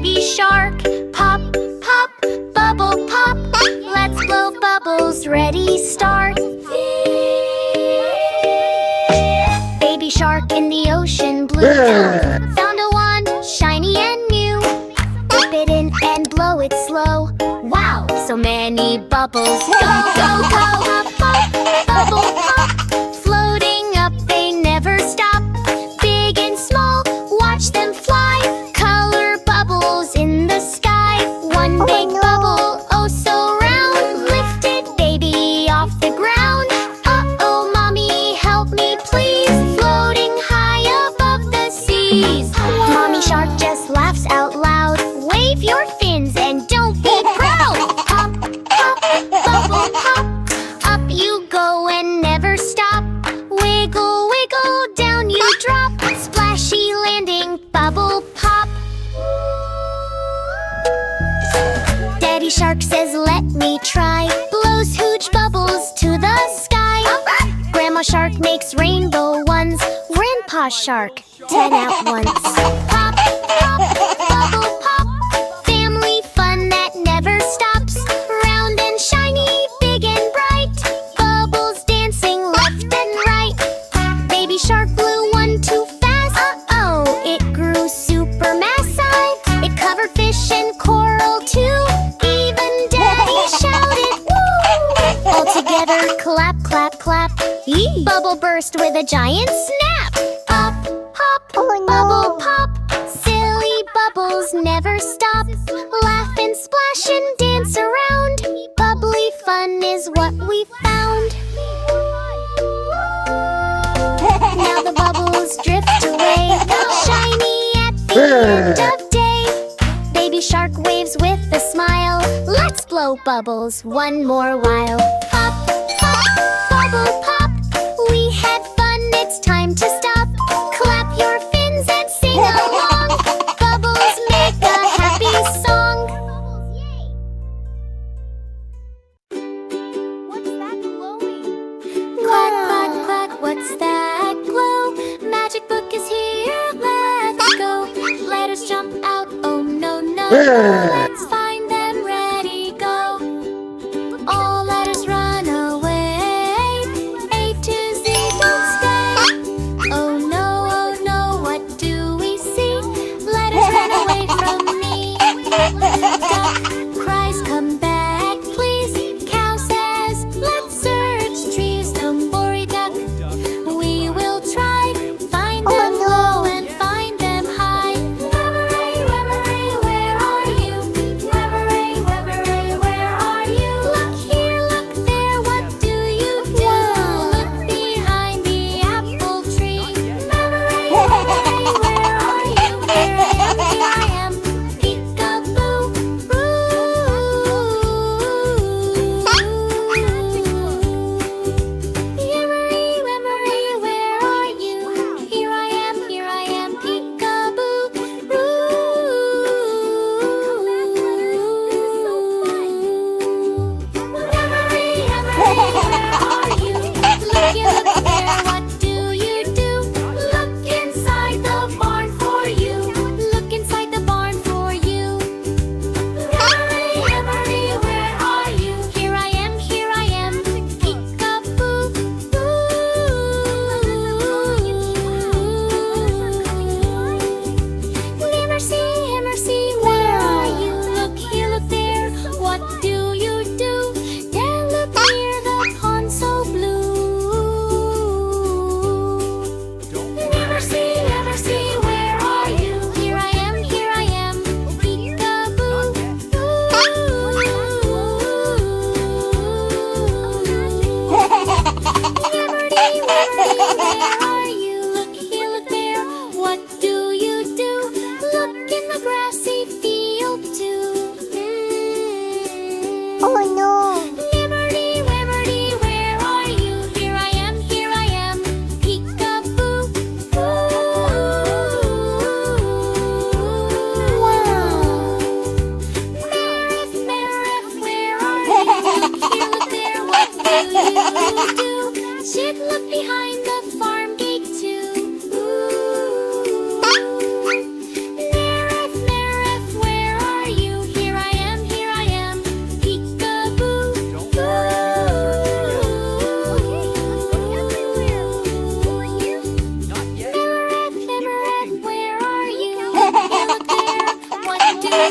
baby shark. Pop, pop, bubble pop. Let's blow bubbles, ready, start. Baby shark in the ocean blue. Found a wand, shiny and new. Dip it in and blow it slow. Wow, so many bubbles. Go, go, go. Pop, pop, bubble pop. Floating up, they never stop. Big and small, watch them fly. Color bubbles in the sky. One big bubble, oh so round. Lifted baby off the ground. Uh-oh, mommy, help me please. Floating high above the seas. Mommy shark just laughs out loud. Wave your fins and don't be proud. Pop, pop, bubble pop. Up you go and never stop. Wiggle, wiggle, down you drop. Splashy landing, bubble pop. Daddy shark says let me try. Blows huge bubbles to the sky. Grandma shark makes rainbow ones. Grandpa shark, 10 at once. Pop, pop, bubble pop. Family fun that never stops. Round and shiny, big and bright. Bubbles dancing left and right. Baby shark blew one too fast. Uh-oh, it grew super massive. It covered fish and coral too. Even Daddy shouted, woo! All together, clap, clap, clap. Bubble burst with a giant snap. Up, hop, bubble pop. Silly bubbles never stop. Laugh and splash and dance around. Bubbly fun is what we found. Now the bubbles drift away, shiny at the end of day. Baby shark waves with a smile. Let's blow bubbles one more while. Pop, pop, bubble pop. We had fun, it's time to stop. Clap your fins and sing along. Bubbles make a happy song. What's that glowing? Quack, quack, quack, what's that glow? Magic book is here, let's go. Let us jump out, oh no, no. Let's find them, ready, go. Oh, let us run away. A to Z, don't stay. Oh no, what do we see? Let us run away from me. Duck cries, come back, please. Cow says, let's search trees. Don't worry, duck, we will try. Find them low and find them high. Rubbery, rubbery, where are you?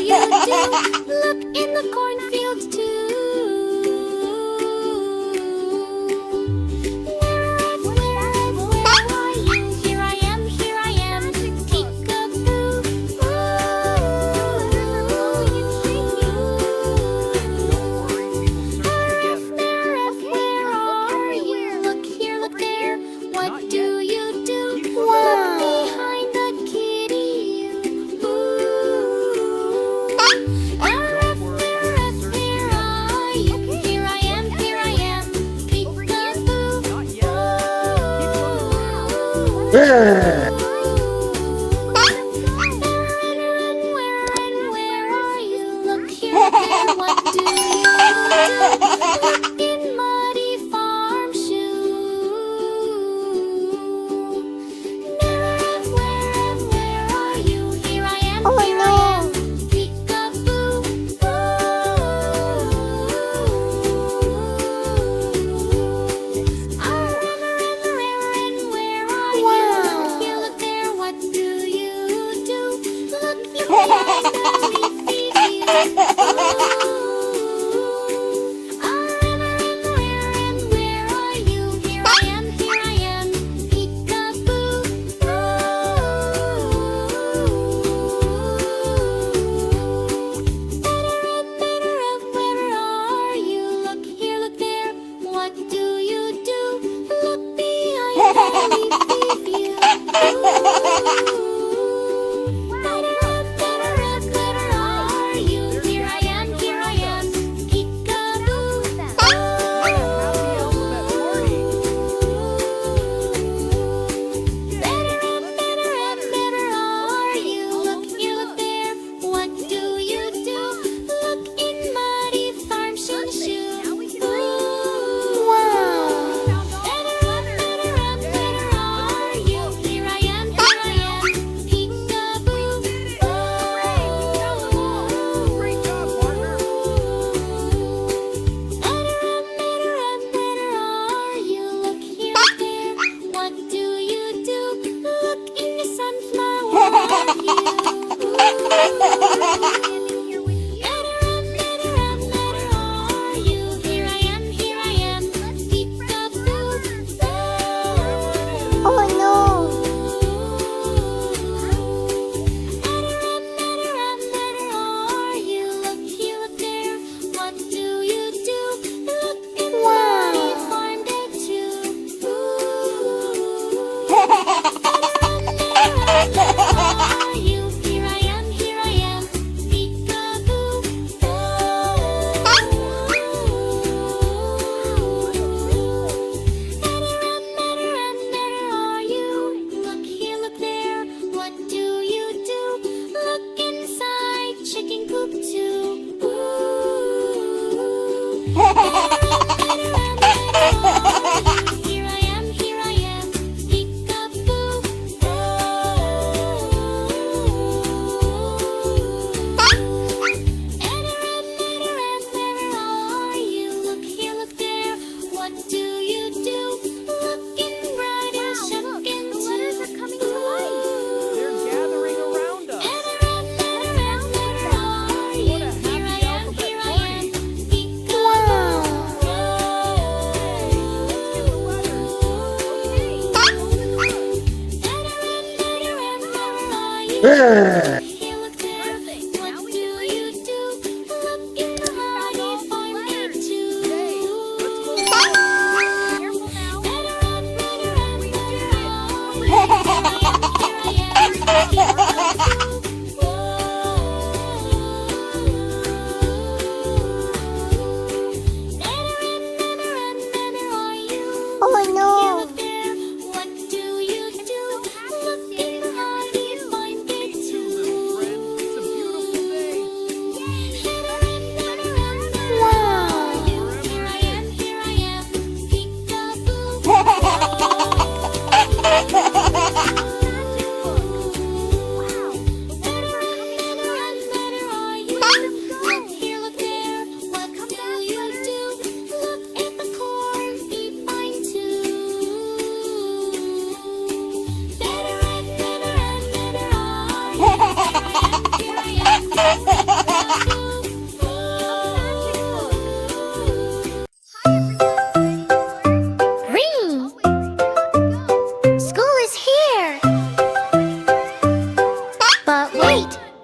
you do? Look in the cornfield too. Where are you? Here I am, peek-a-boo. Where are you? Look here, look there. What do you do? Look behind the kitty. Where are you? Here I am, peek-a-boo. Where are you? Look here, look there. What do you do? Look in muddy farm shoes. Where are you? Here I am, peek-a-boo. Where are you? Look here, look there. What do you do? Look behind where are you? Here I am, peek-a-boo. Where are you? Look here, look there. What do you do? Look behind the view. Where are you? Here I am, peek-a-boo. Better are you? Look here, look there. What do you do? Look in muddy farm shoes. Better are you? Here I am, peek-a-boo. Great job, partner. Better are you? Look here, look there. What do you do? Look in the sunflower. Better are you? Here I am, peek-a-boo. Oh no! Better are you? Look here, look there. What do you do? Look in muddy farm bed too. Are you? Here I am, peek-a-boo. Better are you? Look here, look there. What do you do? Look inside chicken coop too. Here I am, peek-a-boo. Better are you? Look here, look there. What do you do? Look in brighter shuck and The letters are coming to life. They're gathering around us. Better are you? What a Here I happy am, alphabet party. peek-a-boo. Let's get the letters. Okay. Better are you? Here, look there. What do you do? Look in the muddy farm bed too. Careful now. Oh no! What do you do? Look in the muddy farm bed Little friend, it's a beautiful day. Wow! Here I am, peek-a-boo. Better are you? Look here, look there. What do you do? Look at the corn, be fine too. Better are you? Here I am.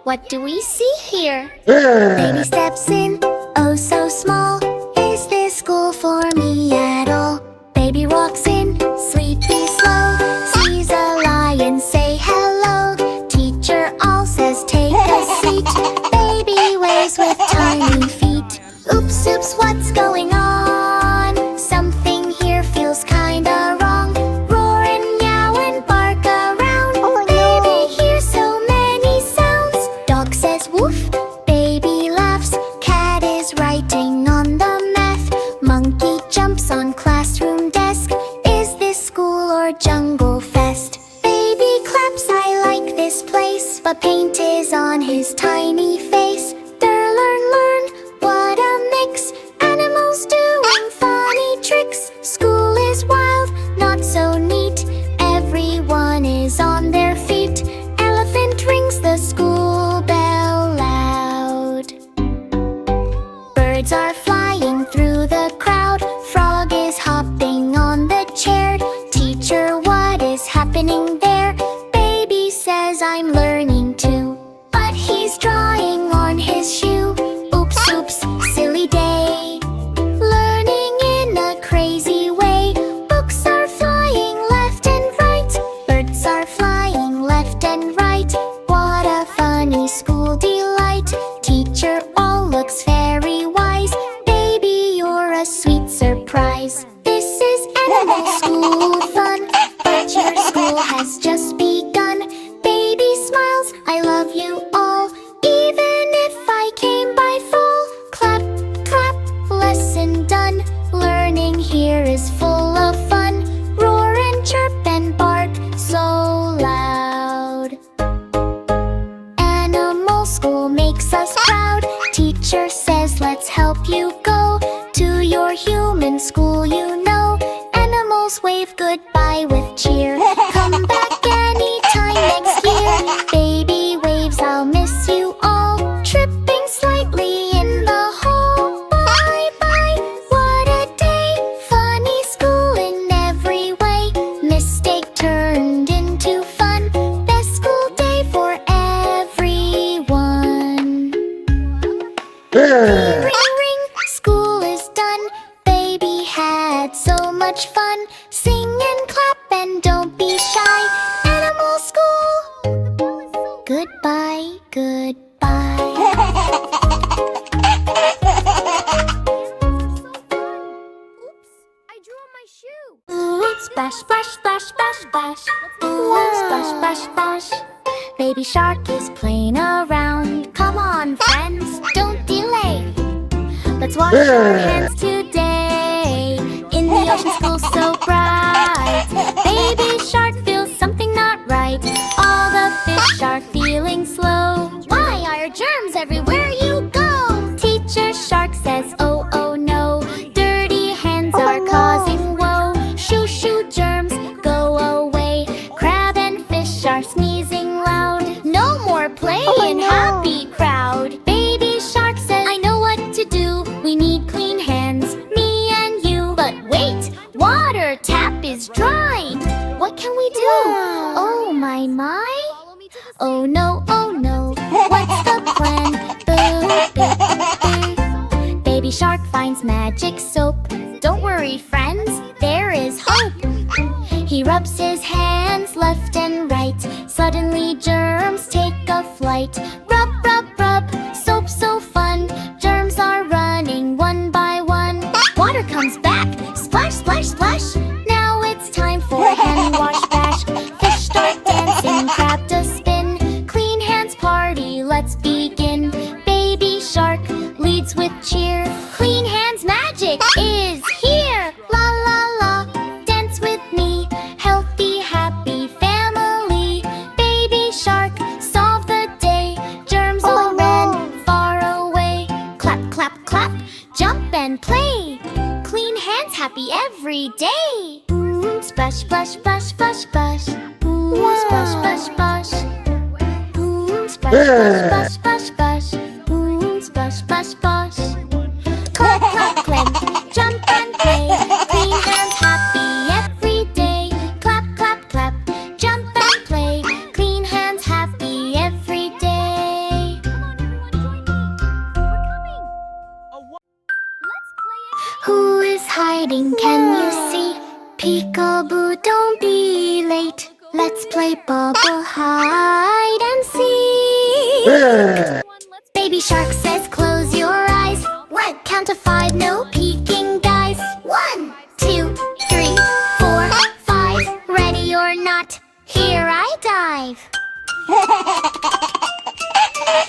What do we see here? Baby steps in, oh so small. Is this school for me at all? Baby walks in, sleepy slow. Sees a lion, say hello. Teacher all says take a seat. Baby waves with tiny feet. Oops, oops, what's going on? Something here feels kinda wrong. Roar and meow and bark around. Baby hears so many sounds. Dog says woof, baby laughs. Cat is writing on the math. Monkey jumps on classroom desk. Is this school or jungle fest? Baby claps, I like this place. But paint is on his tiny face. Learn, what a mix. Animals doing funny tricks. School is wild, not so neat. Everyone is on their feet. Elephant rings the school bell loud. Birds are flying through the crowd. Frog is hopping on the chair. Teacher, what is happening there? Baby says I'm learning too. But he's drawing on his shoe. Oops, oops, silly day. Learning in a crazy way. Books are flying left and right. Birds are flying left and right. What a funny school delight. Teacher all looks very wise. Baby, you're a sweet surprise. This is animal school fun. But your school has just begun. Baby smiles, I love you all. Even if I came by fall. Clap, clap, lesson done. Learning here is full of fun. Roar and chirp and bark so loud. Animal school makes us proud. Teacher says let's help you go to your human school, you know. Animals wave goodbye with cheer. Come back anytime next year. Baby waves, I'll miss you all. Tripping slightly in the hall. Bye bye, what a day. Funny school in every way. Mistake turned into fun. Best school day for everyone. Ring, ring, school is done. Baby had so much fun. Sing and clap and don't be shy. Animal school, goodbye, goodbye. Oops, I drew on my shoe. Ooh, splash, splash, splash, splash, splash. Ooh, splash, splash, splash. Baby shark is playing around. Come on, friends, don't delay. Let's wash our hands today. In the ocean, school so bright. Baby shark feels something not right. All the fish are feeling slow. Why are germs everywhere you go? Teacher shark says, oh, oh no. Dirty hands are causing woe. Shoo, shoo, germs, go away. Crab and fish are sneezing loud. No more playing, happy crowd. Baby shark says, I know what to do. We need clean hands, me and you. But wait, water tap is dry. What can we do? Oh my, my. Oh no, what's the plan? Boo, boo, boo. Baby shark finds magic soap. Don't worry, friends, there is hope. He rubs his hands left and right. Suddenly germs take a flight. Rub, rub, rub, soap so fun. Germs are running one by one. Water comes back, splash, splash, splash. Now it's time for hand wash bash. Fish start dancing, crab does spin. Clean hands party, let's begin. Baby shark leads with cheer. Clean hands magic is here. La la la, dance with me. Healthy, happy family. Baby shark, solve the day. Germs all ran far away. Clap, clap, clap, jump and play. Clean hands, happy every day. Splash, splash, splash, splash, splash. Splash, splash, splash. Splash, splash, splash, splash, splash. Splash, splash, splash. Clap, clap, clap, jump and play. Clean hands, happy every day. Clap, clap, clap, jump and play. Clean hands, happy every day. bubble hide and seek. Baby shark says close your eyes. One, count to 5, no peeking dice. 1, 2, 3, 4, 5. Ready or not, here I dive.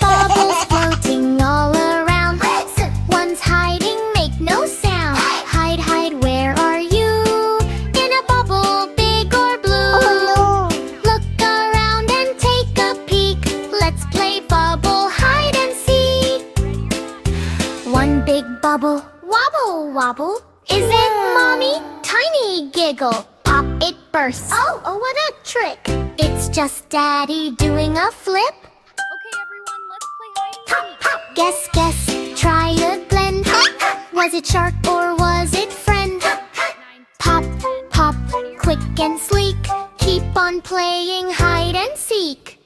Bubbles floating all around. One's hiding, make no sound. Hide, hide, where are you? In a bubble, big or blue? Oh Look around and take a peek. Let's play bubble hide and seek. One big bubble, wobble, wobble. Is it mommy? Tiny giggle. Pop, it bursts. Oh, what a trick. It's just daddy doing a flip. Okay, everyone, let's play hide and seek. Guess, guess, try again. Was it shark or was it friend? Pop, pop, quick and sleek. Keep on playing hide and seek.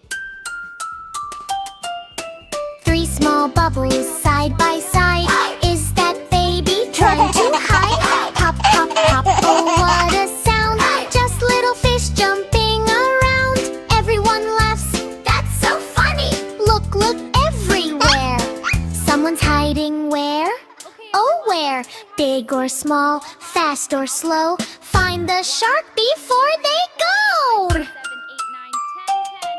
3 small bubbles side by side. Is that baby trying to hide? Pop, pop, pop, oh what a sound. Just little fish jumping around. Everyone laughs, that's so funny. Look, look everywhere. Someone's hiding where? Oh, where? Big or small, fast or slow. Find the shark before they go. 7, 8, 9, 10, 10.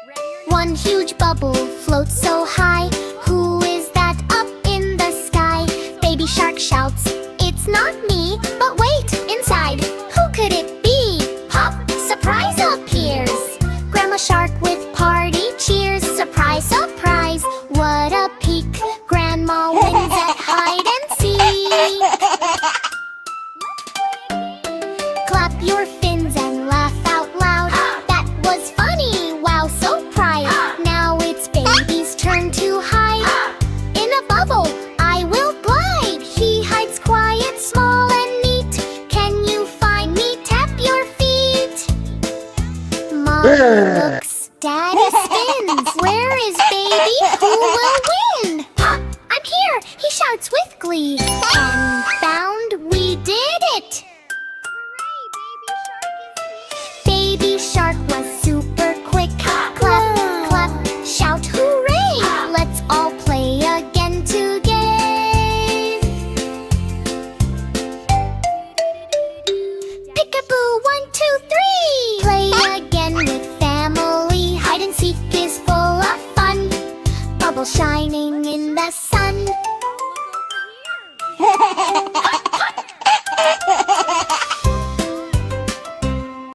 Ready or not? One huge bubble floats so high. Who is that up in the sky? Baby shark shouts, it's not me. But wait, inside, who could it be? Pop, surprise appears. Grandma shark with party cheers. Surprise, surprise, what a peek. Grandma wins at hide and seek. Clap your fins and laugh out loud. That was funny, wow, so proud. Now it's baby's turn to hide. In a bubble, I will glide. He hides quiet, small and neat. Can you find me? Tap your feet. Mom looks, daddy spins. Where is baby? Who will win? I'm here, he shouts with glee. Confound, we did it! Hooray, baby shark is here. Baby shark was super quick. Clap, clap, shout hooray! Let's all play again together. Peekaboo, 1, 2, 3. Play again with family. Hide and seek is full of fun. Bubbles shining in the sun. Look over here.